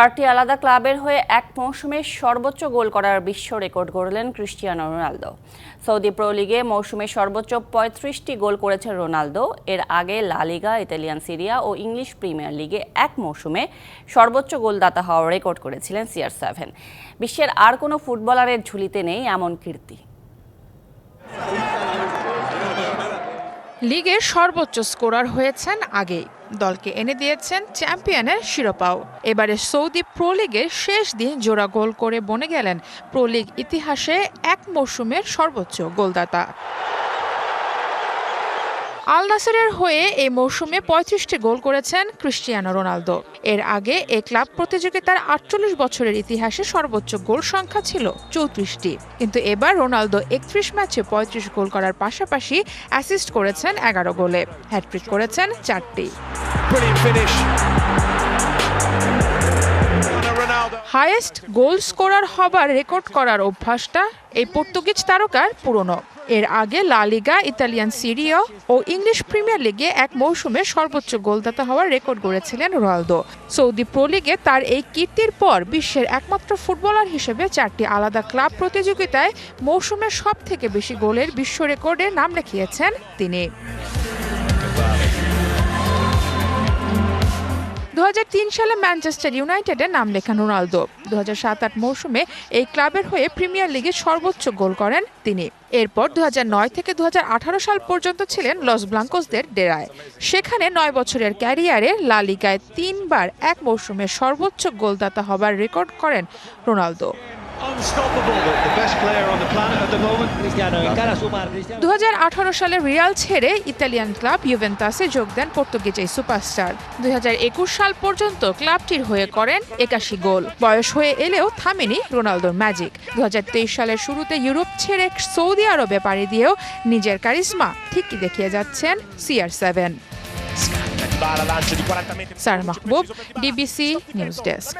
চারটি আলাদা ক্লাবের হয়ে এক মৌসুমে সর্বোচ্চ গোল করার বিশ্ব রেকর্ড গড়লেন ক্রিস্টিয়ানো রোনালদো। সৌদি প্রো লিগে মৌসুমে সর্বোচ্চ ৩৫টি গোল করেছেন রোনালদো। এর আগে লা লিগা, ইতালিয়ান সিরিয়া ও ইংলিশ প্রিমিয়ার লিগে এক মৌসুমে সর্বোচ্চ গোলদাতা হওয়ার রেকর্ড করেছিলেন CR7। বিশ্বের আর কোনো ফুটবলারের ঝুলিতে নেই এমন কীর্তি। লিগের সর্বোচ্চ স্কোরার হয়েছেন আগেই, দলকে এনে দিয়েছেন চ্যাম্পিয়নের শিরোপাও। এবারে সৌদি প্রো লিগের শেষ দিন জোড়া গোল করে বনে গেলেন প্রো লিগ ইতিহাসে এক মৌসুমের সর্বোচ্চ গোলদাতা। আল নাসেরের হয়ে এই মৌসুমে ৩৫টি গোল করেছেন ক্রিস্টিয়ানো রোনালদো। এর আগে এই ক্লাব প্রতিযোগিতার ৪৮ বছরের ইতিহাসে সর্বোচ্চ গোল সংখ্যা ছিল ৩৪টি। কিন্তু এবার রোনালদো ৩১ ম্যাচে ৩৫ গোল করার পাশাপাশি অ্যাসিস্ট করেছেন ১১ গোলে, হ্যাটট্রিক করেছেন ৪টি। হাইয়েস্ট গোল স্কোরার হবার রেকর্ড করার অভ্যাসটা এই পর্তুগিজ তারকার পুরনো। এর আগে লা লিগা, ইতালিয়ান সিরিয়া ও ইংলিশ প্রিমিয়ার লিগে এক মৌসুমে সর্বোচ্চ গোলদাতা হওয়ার রেকর্ড গড়েছিলেন রোনালদো। সৌদি প্রো লিগে তার এই কীর্তির পর বিশ্বের একমাত্র ফুটবলার হিসেবে 4টি আলাদা ক্লাব প্রতিযোগিতায় মৌসুমে সবথেকে বেশি গোলের বিশ্ব রেকর্ডে নাম লিখিয়েছেন তিনি। ২০০৩ সালে ম্যানচেস্টার ইউনাইটেডে নাম লেখান রোনালদো। ২০০৭-৮ মৌসুমে এই ক্লাবের হয়ে প্রিমিয়ার লিগে সর্বোচ্চ গোল করেন তিনি। এরপর ২০০৯ থেকে ২০১৮ সাল পর্যন্ত ছিলেন লস ব্লাঙ্কোসদের ডেরায়। সেখানে ৯ বছরের ক্যারিয়ারে লা লিগায় ৩ বার এক মৌসুমে সর্বোচ্চ গোলদাতা হবার রেকর্ড করেন রোনালদো। ২০১৮ সালে রিয়াল ছেড়ে ইতালিয়ান ক্লাব ইউভেন্টাসে যোগ দেন পর্তুগিজ এই সুপারস্টার। ২০২১ সাল পর্যন্ত ক্লাবটির হয়ে করেন ৮১ গোল। বয়স হয়ে এলেও থামেনি রোনালদোর ম্যাজিক। ২০২৩ সালের শুরুতে ইউরোপ ছেড়ে সৌদি আরবে পাড়ি দিয়েও নিজের কারিশমা ঠিকই দেখিয়ে যাচ্ছেন CR7। সারা মাহবুব, DBC নিউজ ডেস্ক।